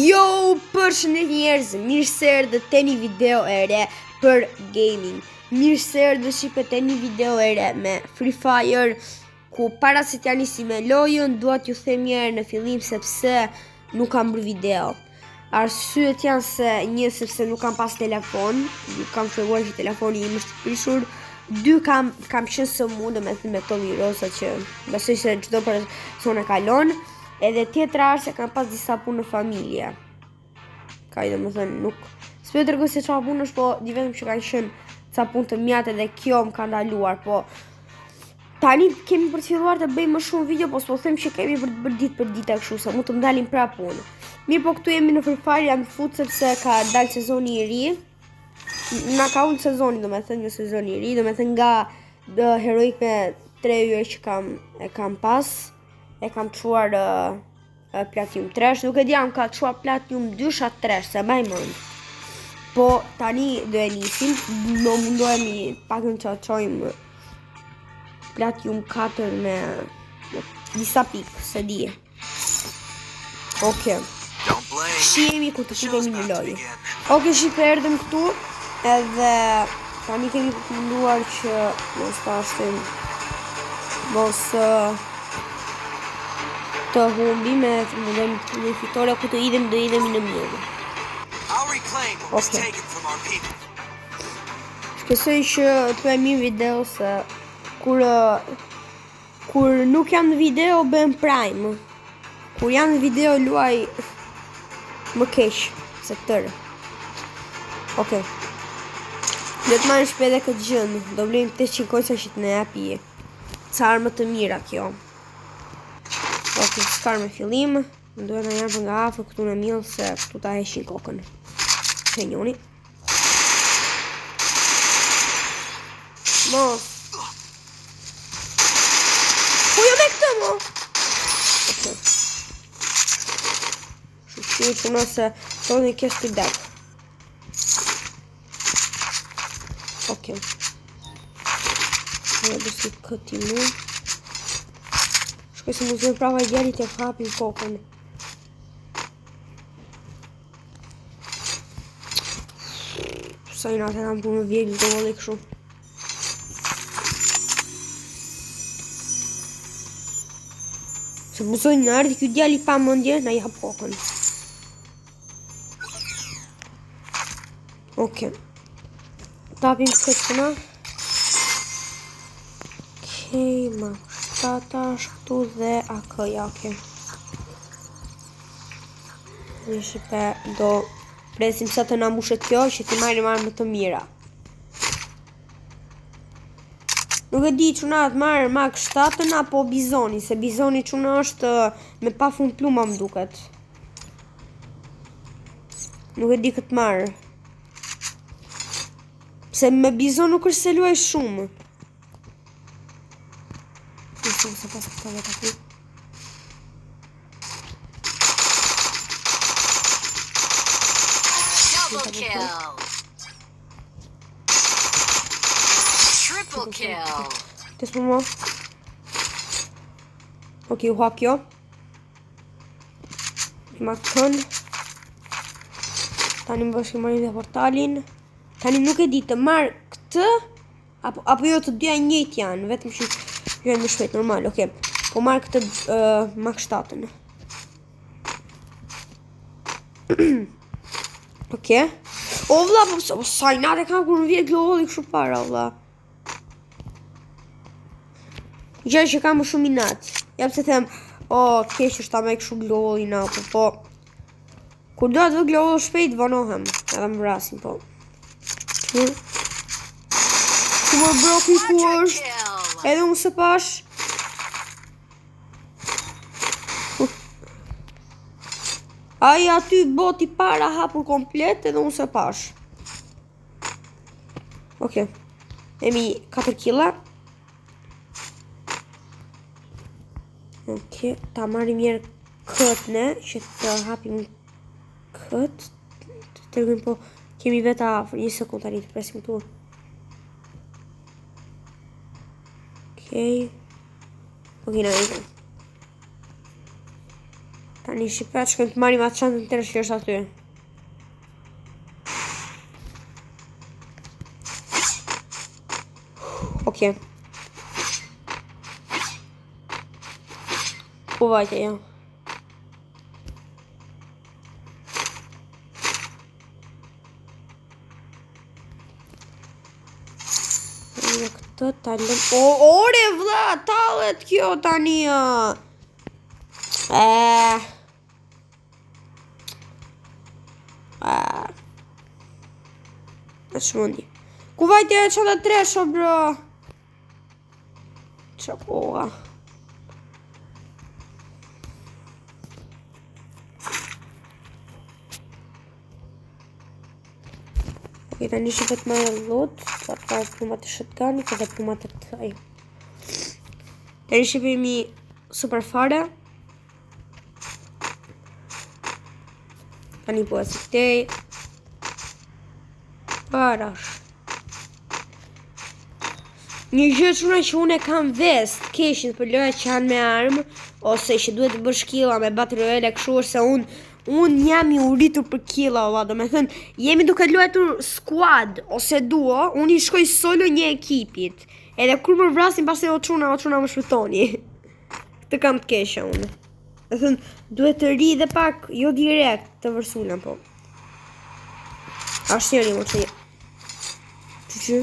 Jo, përshëndet njerëz, mirë se erdhët te një video e re për gaming. Mirë se erdhët shipet te një video e re me Free Fire, ku para se t'ja nisi me lojën, dua t'ju them njerë në fillim sepse nuk kam bërë video. Arsyet janë se një sepse nuk kam pas telefon, kam treguar që telefoni im është prishur. Dy kam qenë së mundë me këto virusa që besoj se çdo person e kalon. Edhe tjetra është se kam pas disa punë në familje. Ka i dhe më thënë nuk s'pe të rëgoj se qa punë është, po di vetëm që kanë qenë ca punë të mjate dhe kjo më ka ndaluar. Po tani kemi për të filluar të bëjmë më shumë video, po s'po them që kemi për të bërë ditë për ditë kështu, se mund të më dalin pra punë. Mirë, po këtu jemi në Free Fire, jam në fut sepse ka dalë sezoni i ri. Na ka ullë sezoni, do me thënë një sezoni i ri, do me thënë nga heroik me 3 yje që kam pas. E kam quar Platinum 3, nuk e di jam ka quar Platinum 2-3, se maj mënd. Po tani do e nisim, do mundohemi pak në që qojmë Platinum 4 me disa pikë, se di. Oke. Shihemi ku të shikemi një lojë. Oke, shipe erdhëm këtu, edhe tani kemi munduar që mos të ashtim, mos të humbi me në fitore ku të idhem në mjëllë. Ok. Shpesoj që të me mirë video se kur nuk jam në video bëm prime. Kur jam në video luaj më kesh se tërë. Ok. Dhe të marrë shpede këtë gjënë. Do blejmë 800 kojsa që të ne api. Ca armë të mira kjo. Ok, skar me fillim, më duhet në jarë nga afër këtu në mjëllë se këtu ta heshin kokën. Që njoni. Mos. Po jo me këtë mo? Ok. Shqyri që nëse të një kjesë të dek. Ok. Në bësi këti mu. Shkoj se mu zënë prava i djerit e hapin kokën. Sa i natë e kam punë vjellë të vëllë i këshu. Se mu zënë në ardi kjo djeli pa mëndje, na i hap kokën. Oke. Tapim këtë qëna. Okej, ma. Tata është këtu dhe akëja, oke. Një shipe do presim sa të na mbushet kjo që ti marrim armë të mira. Nuk e di quna të marrë mak 7 apo bizoni, se bizoni quna është me pa fund pluma më duket. Nuk e di këtë marrë. Pse me bizon nuk është se luaj shumë. Se pas këta vetë aku. Double kill. Triple kill. Tes për mo. Ok, u hap kjo. Ma kënë. Tani më bëshke marim dhe portalin. Tani nuk e di të marrë këtë, apo jo të dyja njëjtë janë, vetëm që janë më shpejt, normal, oke. Po marrë këtë mak 7-ën. Oke. O vla, po sa i natë e kam kur në vjetë globali kështu para, vla. Gjë që kam më shumë i natë. Jam se them, o, kesh është ta me kështu globali i natë, po. Kur do atë vë globali shpejt, vanohem. Edhe më vrasin, po. Shumë broki ku është. Edhe unë se pash. Aja aty boti para hapur komplet edhe unë se pash. Ok. Emi 4 killa. Ok. Ta marim njerë këtë ne. Që të hapim këtë. Të tërgën po. Kemi veta afër. Një sekund tani të presim këtu. Ok, na ikëm. Tani shqipet shkojmë të marim atë çantën tërë që është aty. Okej. Po vajte, ja. Këtë talëm... Ore vlla, tallet kjo tani. Shmundi. Ku vajte çanta tresho, bro? Qa koha. Ok, tani shqipet ma e lot. Ka plumat e shotgunit edhe plumat e këtij. Tani shqipemi super fare. Tani po e si këtej. Parash. Një gjë çuna që unë e kam vest keshin për lojat që janë me armë, ose që duhet të bësh killa me Battle Royale kështu është se unë jam i uritur për killa, valla, do me thënë, jemi duke luajtur squad ose duo, unë i shkoj solo një ekipit. Edhe kur më vrasin pastaj o çuna më shpëtoni. Këtë kam të keqja unë. Do thënë, duhet të ri dhe pak, jo direkt të vërsulën, po. Ashtë njëri, më që që?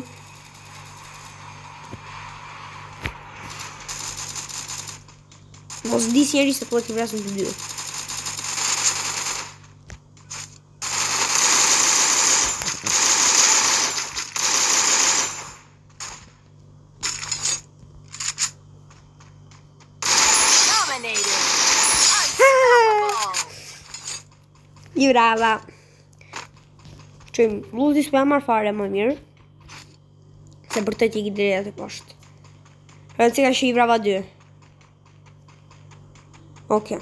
Mos dis njeri se po t'i vrasin të dy. Dominated. Unstoppable. I brava. Qëjmë, luti s'po jam marrë fare më mirë. Se për të t'i gjidere të poshtë. Rënë cika që i brava 2. Oke.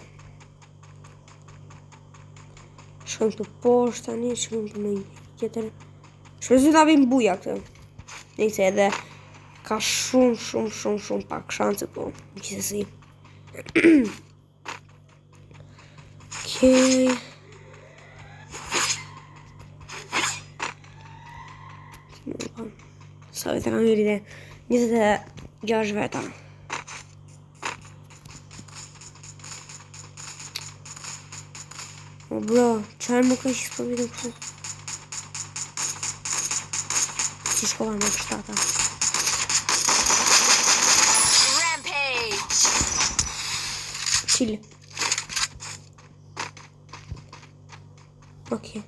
Shkojmë të poshtë tani, shkojmë të një tjetër. Shpesu t'avim buja këtë. Nëjse edhe ka shumë pak shanse, po gjithsesi. Okej. Sa vete kam njëri dhe 26 veta. O bro, qarë më kështë s'po vidim kështu? Si shkova me kështata. Rampage. Chill. Okej.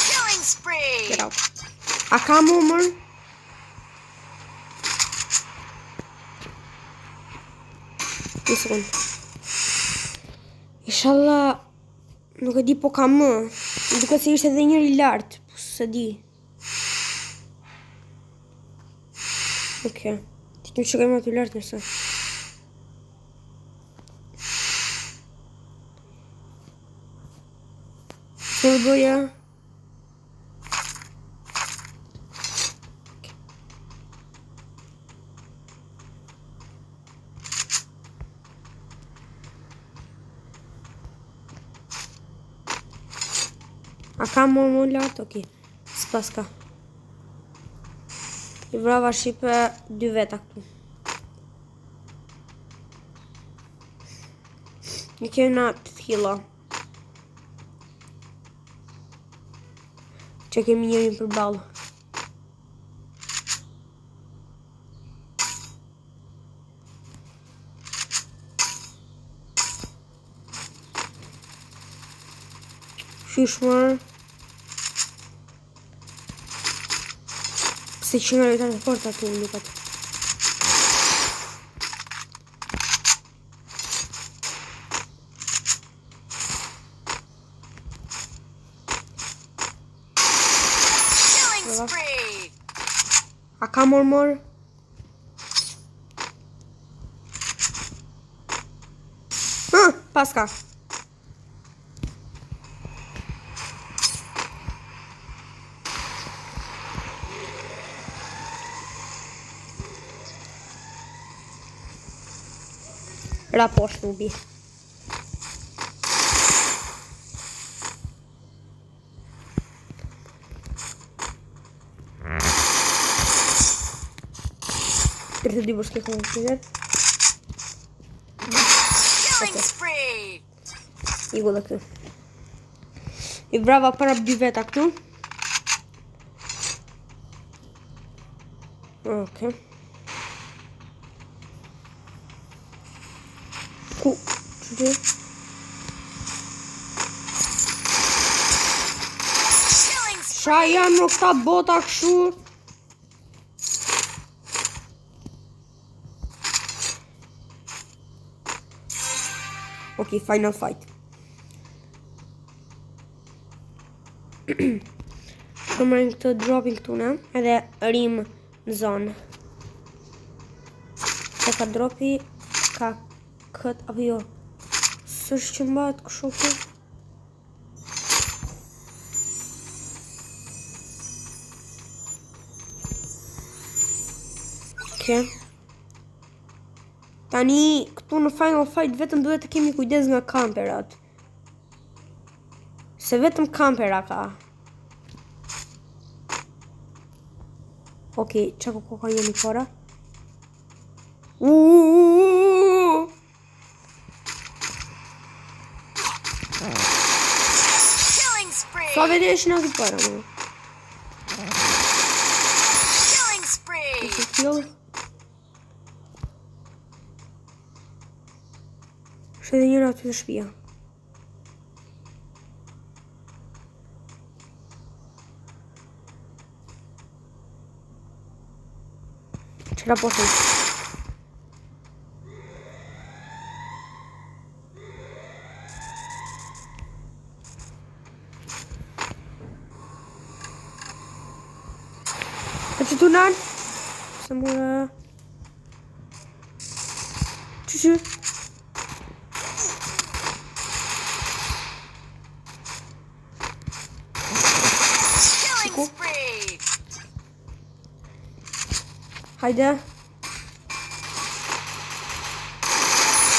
Killing spree. Get out. A ka më mërë? Një sekund. Inshallah nuk e di po ka më. Duke se ishte edhe njëri lartë, po se di. Okej. Ti kemë që kemë aty lartë nëse. Që më bëja? A ka më lartë? Okej. S'pas ka. I vrava shqipe 2 veta këtu. Një kena të thila. Që kemi njërin për balë. Shishmër. Se që nga rejta në fort aty në lukat. Killing spree. A ka mor? Pas ka. Raposh nubi. Tërë dy bërshke këmë të tërë. Killing spree. Igu dhe këtu. I brava para dy veta këtu. Ok. Ku? Që? Killing Qa janë në këta bota kështu? Ok, final fight. Këmërin këtë dropin këtu në, edhe rim në zonë. Që ka dropi, ka këtë, apo jo. Sështë që mbat kështu këtë. Ok. Tani, këtu në final fight vetëm duhet të kemi kujdes nga kamperat. Se vetëm kampera ka. Ok, që ka jemi para? Killing spree. Sa vete është në zi para, më. Killing spree. Se kill. Shë edhe njëra aty të shpia. Qëra po të që të nërë? Se mërë... Që? Killing spree. Hajde.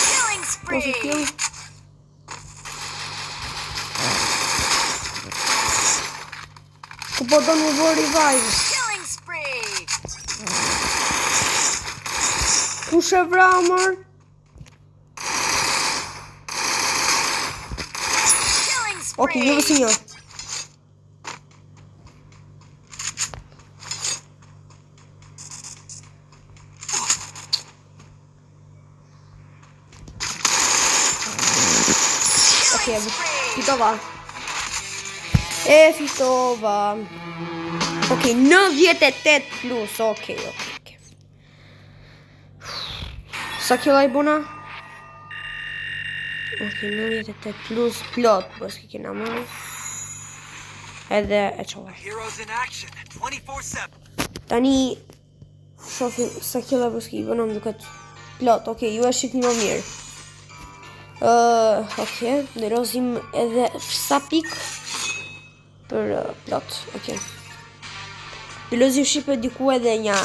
Killing Ose spree. kill. Ku po do në vë revive. Killing spree. Ku shë vramër? Killing Ok, një vësi spree. një. Ok, fitova. E fitova. Ok, 98 plus, ok. Sa killa I bona? Ok, 98 plus plot, bës ki kena marrë. Edhe e qova. Heroes in action 24/7. Tani, shofi sa killa bës ki bona më duket plot, ok, ju e shqip një më mirë. Ok, ndërozim edhe sa pik për plot, ok. Ndërozim shqipe diku edhe një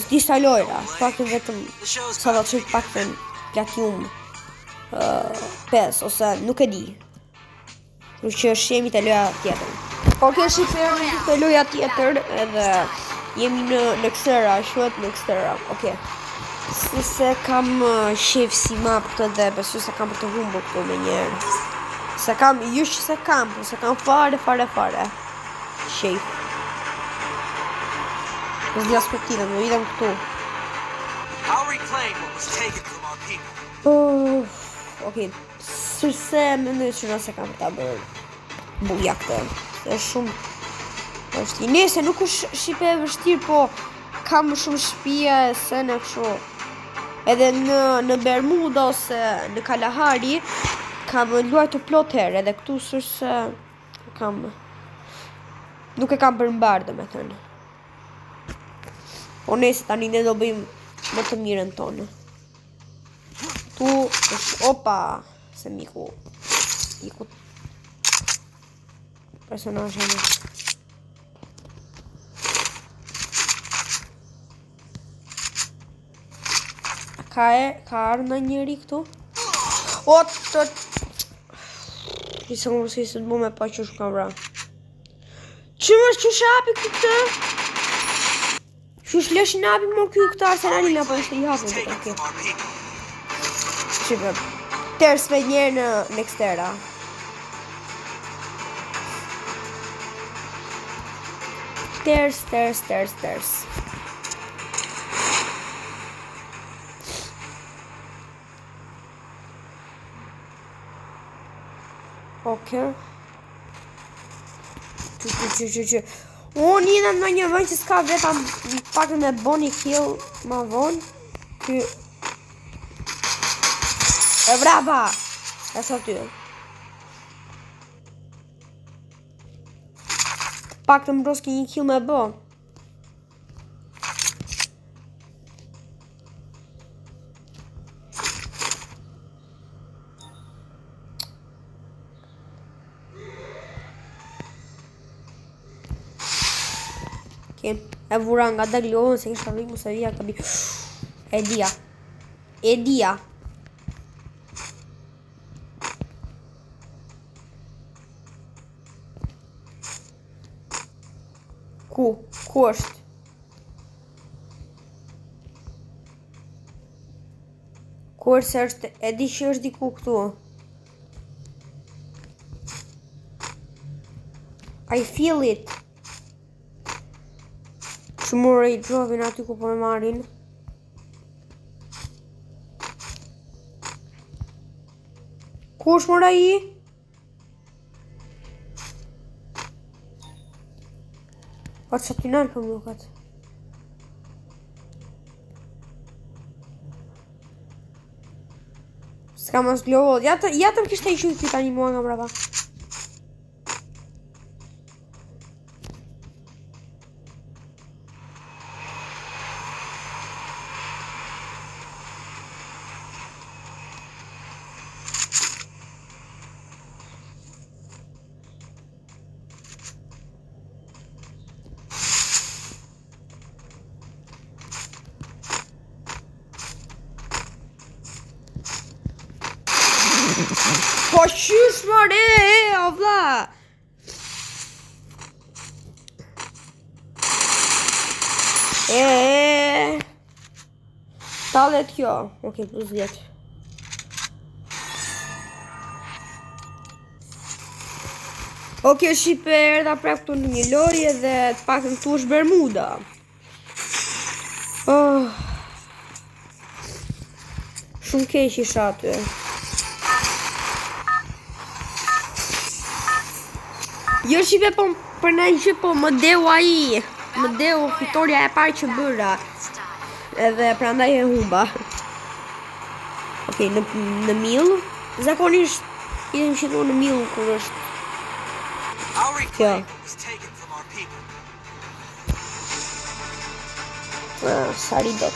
disa lojra, pak të vetëm The show's sa do të qëtë pak të platium 5, ose nuk e di. Kërë që shemi të loja tjetër. Ok, shqipe të loja tjetër edhe jemi në Xterra, shuhet në Xterra, ok. Se kam shef si map këtë dhe besoj se kam për të humbur këtu me njerë. Se kam, jush që se kam, po se kam fare. Shef. Nësë dhja spektive, me videm këtu. I'll reclaim what was taken from our people. Ok, sërse me në që nëse kam për ta bërë buja këtë. E shumë vështirë. Nese nuk është shqipe e vështirë, po kam shumë shpia e se në këshu. Edhe në Bermuda ose në Kalahari kam luajtur plot herë, edhe këtu sërse kam nuk e kam përmbarë domethënë. Po nëse tani ne do bëjmë më të mirën tonë. Tu është opa se miku personazhe në. Ka ardhur ndonjëri këtu? O, të... Nisë më përsi se të bu me pa që shka vra. Që më që shapi këtë? Që shlesh në api më kjo këtë arsenalin apo është i hapë Take në it from our people. Shqipë, tërës me njerë në Nextera. Tërës. Oke. Që. Unë jena në një vënd që s'ka veta pak me boni kill ma vonë. Ky... E brava! E sa ty. Pak të mbroski një kill me bo. Okay. E vura nga dhe glohën se kështë avik mu se vija ka bi. E dia. Ku është? Ku është se është, e di që është diku këtu. I feel it. Që mure i drovin aty ku po me marin. Ku është mora i? O që të nalë për më dukat. S'ka mas glovod. Ja të më kishtë e i shuj këta një mua nga mrava. Po qysh more, o vlla. Talet kjo. Okej, plus 10. Okej, shipe, erdha prap këtu në një lori dhe të pakën këtu është Bermuda. Shumë keq isha aty. Jo shipe po për në që po më deu aji. Më deu fitoria e parë që bëra. Edhe prandaj e humba. Okej, në mill. Zakonisht idem qitu në mill kur është. Our reclaim was taken from our people. Sari dot.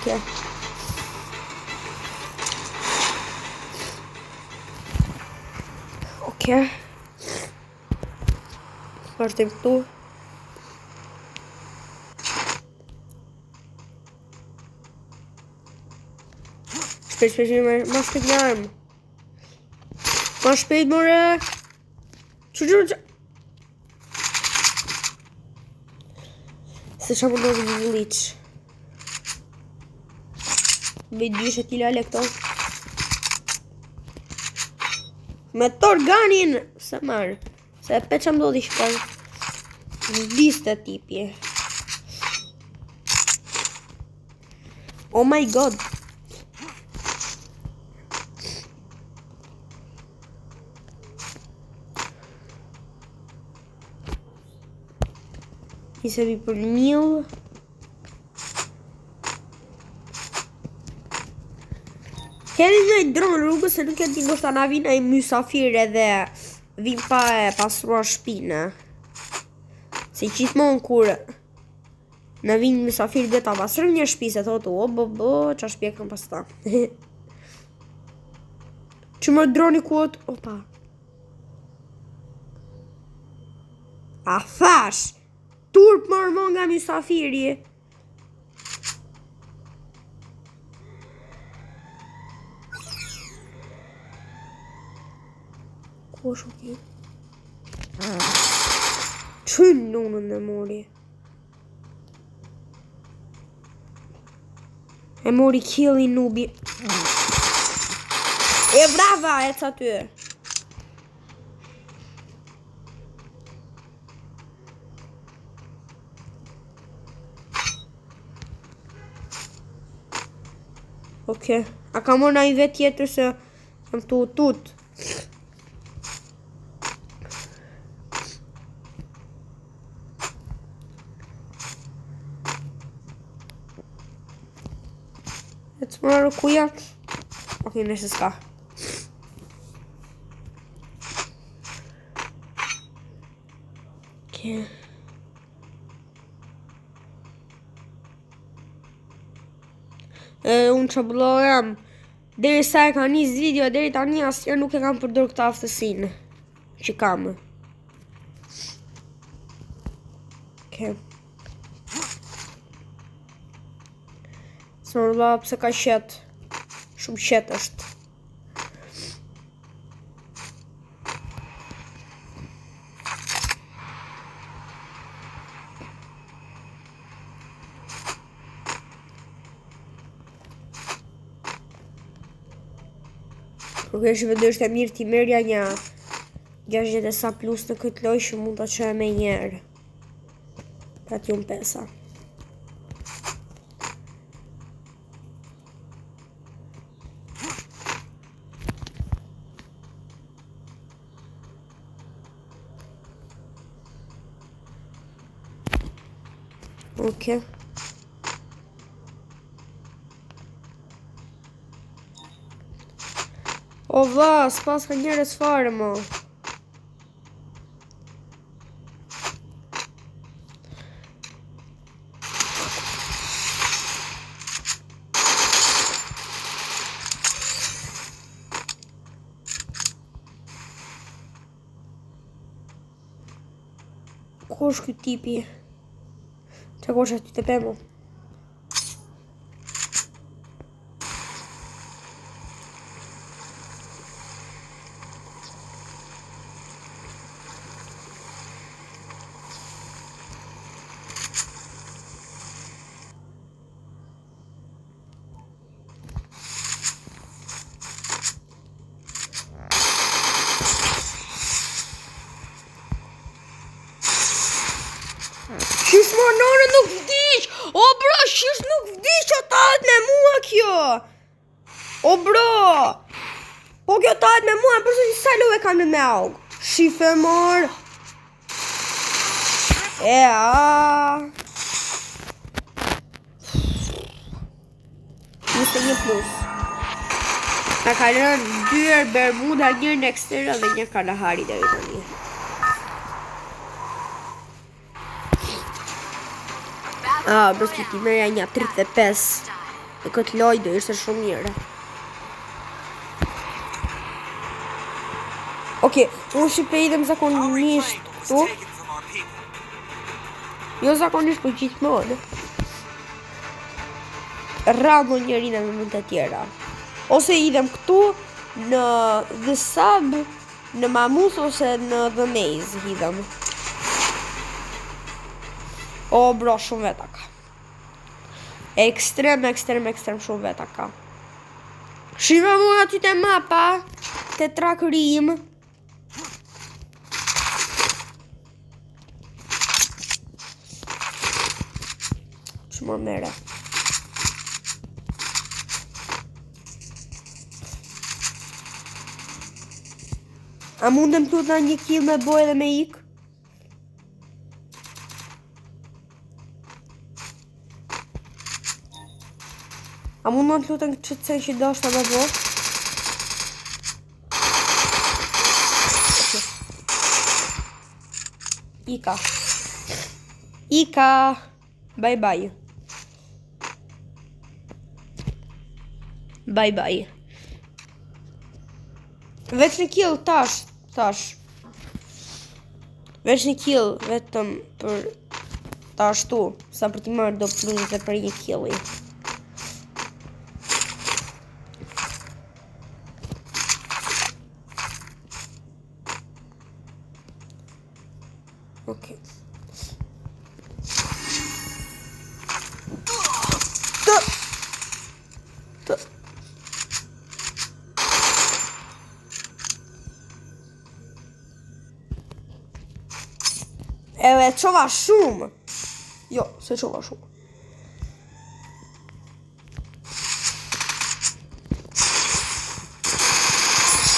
Okay. Okay. Vazhdim këtu. Shpejt ma shpejt një armë. Ma shpejt more. Që. Se qa më dojë një liq. Me dyshe t'i lale këto. Me të organin se marë. Se pe që më do t'i shkar. Zdiste tipi. Oh my god. I se vi për mill. Heri një dronë rrugës se nuk e ti ndoshta na vina i mysafir edhe vim pa e pasruar shpinë. Se gjithmonë kur na vin mysafir dhe ta pasrëm një shpi se thotë o qa shpjekën pas ta. Që më droni kuot, opa. A thash, turp mormon nga mysafiri. Ku është ti? Çyn nunën e mori. E mori killi nubi. E brava, e ca ty. Oke, a ka mor na i vet tjetër se jam të utut. E të marrë kuja. Oke, nëse s'ka. Oke. Unë që blohem. Deri sa e ka nis video, deri tani asnjëherë nuk e kam përdor këtë aftësinë që kam. Oke. Snorla pse ka qet. Shumë qet është. Kur kesh vëdësh të mirë ti merja një 60 sa plus në këtë lojë që mund të qëhe me njerë. Pra t'ju më pesa. Oke. O vlla, s'pas ka njerëz fare mo. Ku është ky tipi? Që ku është aty të pemo? Shish mo nore nuk vdiq! O bro, shish nuk vdiq që tahet me mua kjo! O bro! Po kjo tahet me mua, përse që sa love kam në me aug? Shife mor! E a. 21 plus. Na ka rënë 2 Bermuda, njërë në eksterë dhe një Kalahari deri tani. Bëski ti merja një 35 e këtë lojë do ishte shumë mirë. Oke, unë shqipe idhem zakonisht këtu. Jo zakonisht për gjithmonë. Ramo njërin e me mund të tjera. Ose idhem këtu në The Sub, në Mamus ose në The Maze idhem. O bro, shumë veta ka. Ekstrem shumë veta ka. Shime mu aty të mapa, të trakërim. Që më mere. A mundem të të një kill me boj dhe me ik? A mund në të lutën që të sen që do është të me bo? Ika. Ika. Bye bye. Bye bye. Veç në kill tash. Veç në kill vetëm për Ta ashtu, sa për t'i marrë do pluset e për një killi. Okej. E qova shumë. Jo, se qova shumë.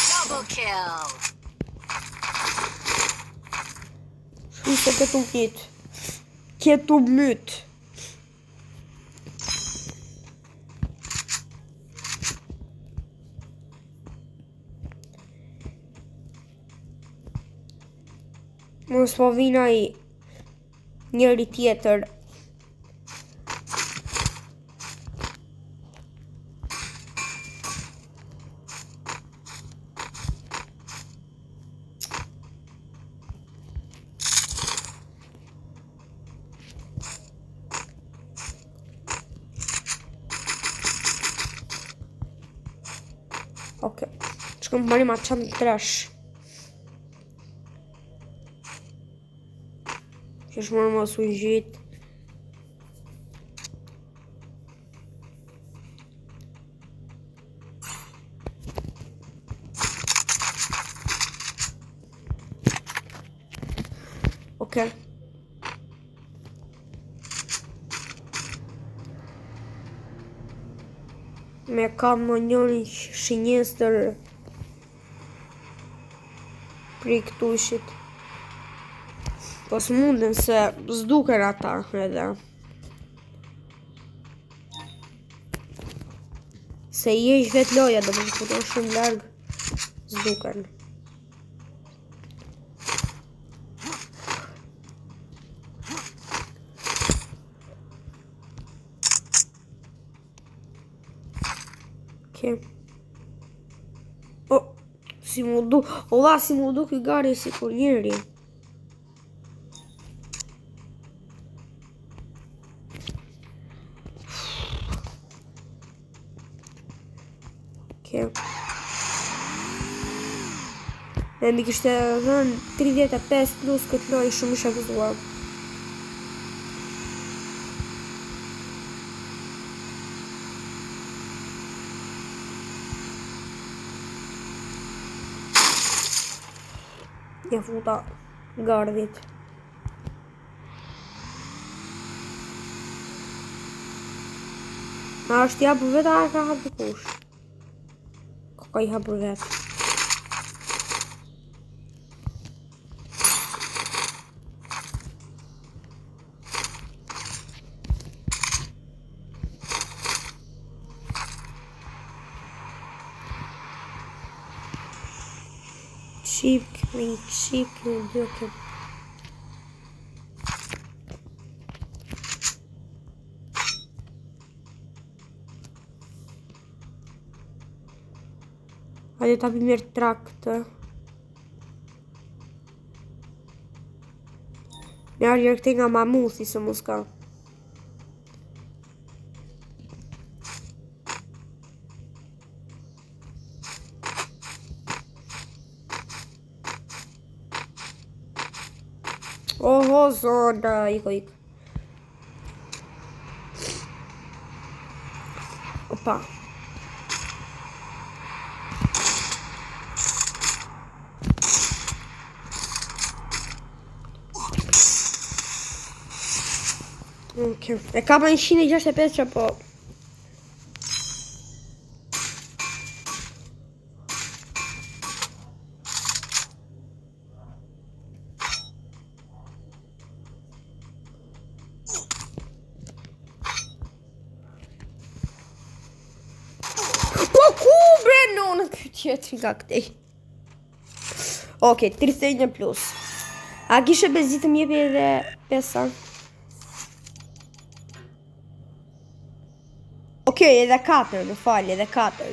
Double kill. Shuse këtu myt. Këtu myt. Mos po vina i njëri tjetër. Okej. Shkëm të marim atë qanë të trash. Që shmërë mos u gjitë. Okej. Me kam në njëri shinjestër prej këtushit. Po s'munden se s'duken ata edhe. Se i esh vet loja do të shkuton shumë larg s'duken. Okej. Oh, si mu du, ola si mu du këj gari si kur njeri. Okej. Dhe mi kishte dhënë 35 plus këtë loj shumë isha gëzuar. Ja futa gardit. Ma është japur vetë a ka hapur kush? Ka i hapur vetë. Shik, dëke. Hajde ta bëjmë mirë trakt. Me arjë këte nga mamuthi se mos ka. Oho, zona, iko. Opa. Okay. E ka pa 165 që po. Tjetëri nga këtej. Oke, 31 plus. A kishe bezitë mjepi edhe pesa? Oke, edhe 4, më falë, edhe 4.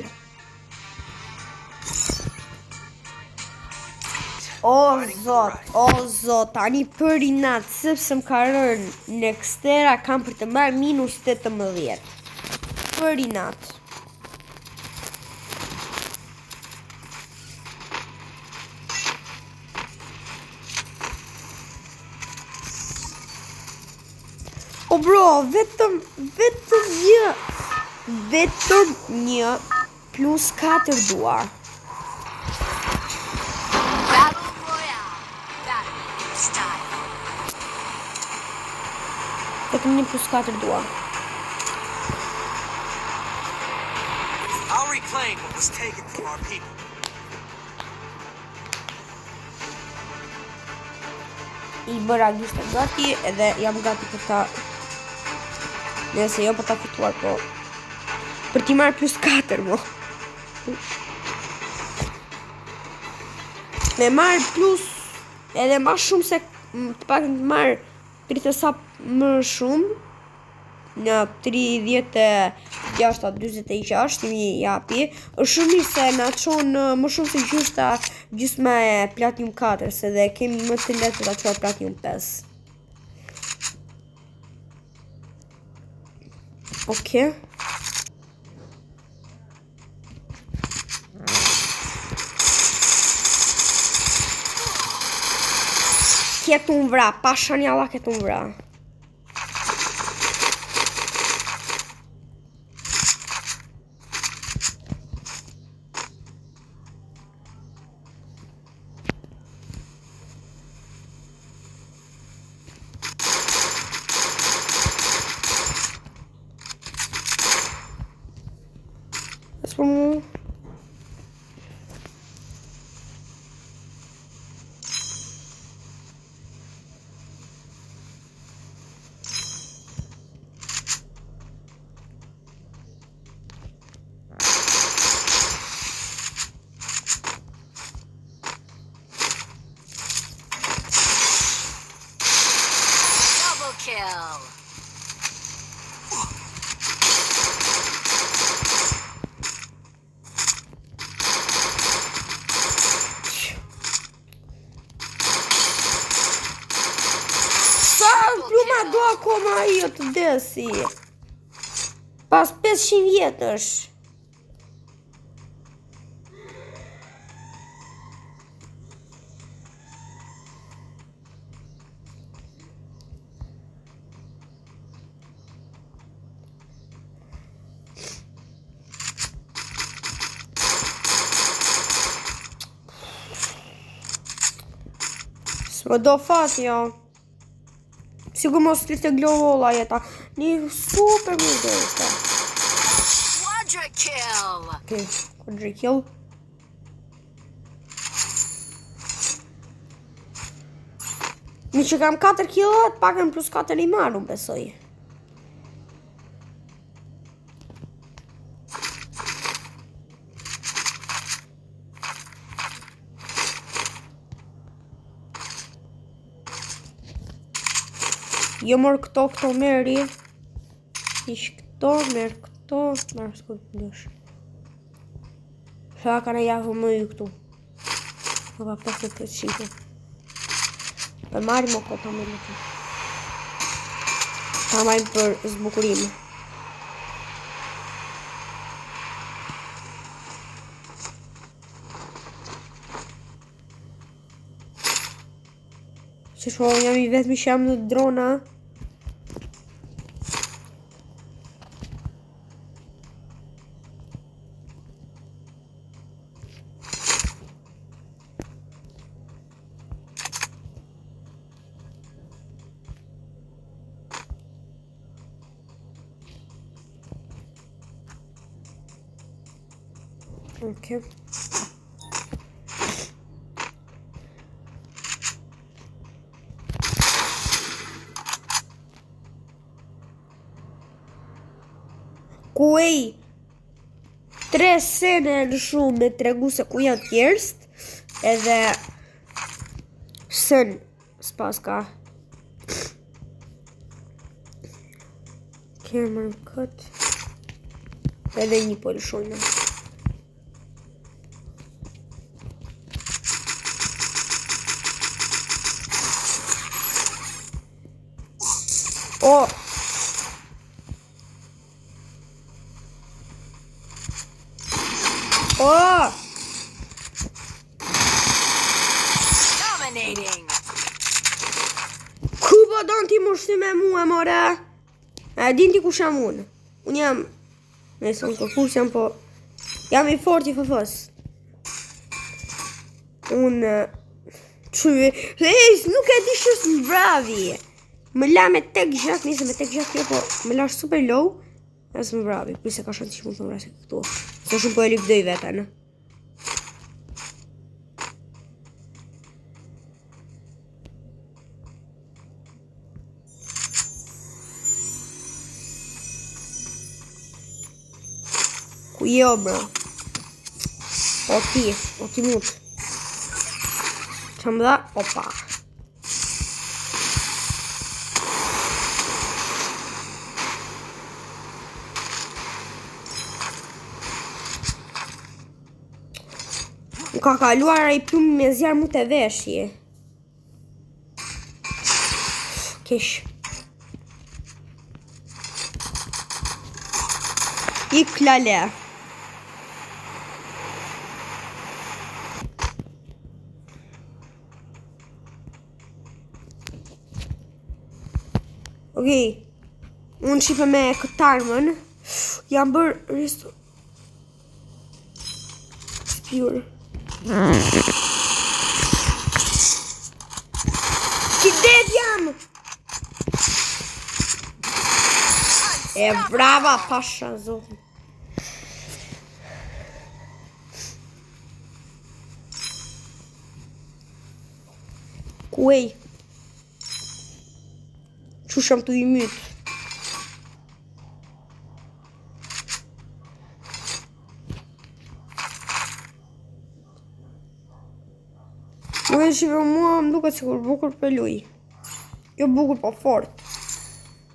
O zot, tani për inat, sepse më ka rënë në ekstera, kam për të marrë minus 18. Për inat. O bro, vetëm një plus 4 dua. Battle Royale. Battle style. Vetëm një plus 4 dua. I'll reclaim what was taken from our people. I bëra gjishtë gati edhe jam gati për ta. Nëse jo për ta fituar, po për t'i marrë plus 4, mo. Me marrë plus edhe ma shumë se të pak të marrë 30 sa më shumë. Në 36-46 ti mi japi. Është shumë mirë se na çon më shumë se gjysma e Platinum 4, se dhe kemi më të lehtë ta çojmë Platinum 5. Okej. Ketë unë vra, pasha një alla ketë unë vra. Për mu. Double kill. Pluma do akoma ajo të desi. Pas 500 vjetësh. S'më do fat, jo. Sigur mos të glovolla jeta. Një super mirë dhe ishte. Quadra kill. Okay, quadra kill. Mi që kam 4 killat, pakën plus 4 i marrë, unë besoj. Jo mor këto meri. Ish këto, merë këto. Marë s'ku të ndësh. Sa ka në javë më ju këtu. Në pa 50%. Për marri më këto me në të. Ta majmë për zbukurime. Që shmo jam i vetëmi që jam në drona. Okay. Kuej 3 sene në shumë me tregu se ku janë tjerst. Edhe sen s'pas ka. Camera cut. Edhe një po lëshojnë. 2 O! O! Dominating. Ku po don ti mushti me mua, more? A din ti kush jam unë? Unë jam... Nëse unë kush jam, po... Jam i forti fëfës. Unë... Qyve... Nuk e di shës më bravi. Më la me tek gjak, nisë me tek gjak, po më la super low. Asë më bravi, pise ka shanë që mund të më rase këtu. Se shumë po e lipdoj vetën. Ku jo, bro? O ti mut. Që më dha? Opa. Më ka kaluar ai plumë me zjarë mu të veshje. Kesh. Ik lale. Okej. Unë shipe me këtë armën. Jam bërë resto... Spjur. Që det jam! E brava pasha zotë. Kuej. Qusham të i mytë. Nuk e shive mua më duket sikur bukur për luj. Jo bukur po fort.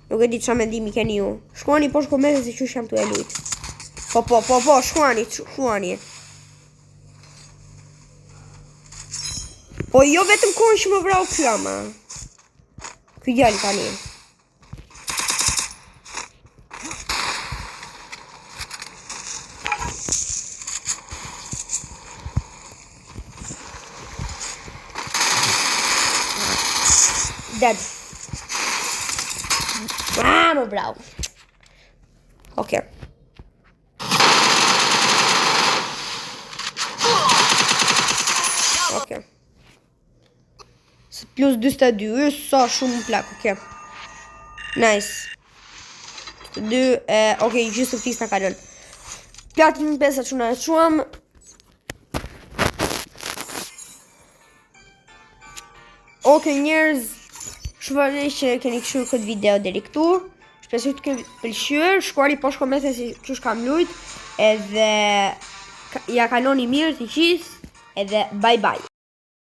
Nuk e di qa mendimi keni ju. Shkuani poshtë komente se qysh jam të e lujt. Po, shkuani. Po jo vetëm kohën që më vrau kjo, ma. Ky djali tani. Dead. Më bravo. Ok. Ok. Plus 22, sa shumë plak, ok. Nice. 2, ok, gjysë të fis në kalon. Platin 5 që në e quam. Ok, njerëz, shpërdej që keni këshur këtë video deri këtu. Shpresoj të keni pëlqyer. Shkruani poshtë komente si çush kam lujt. Edhe ja kaloni mirë të gjithë. Edhe bye bye.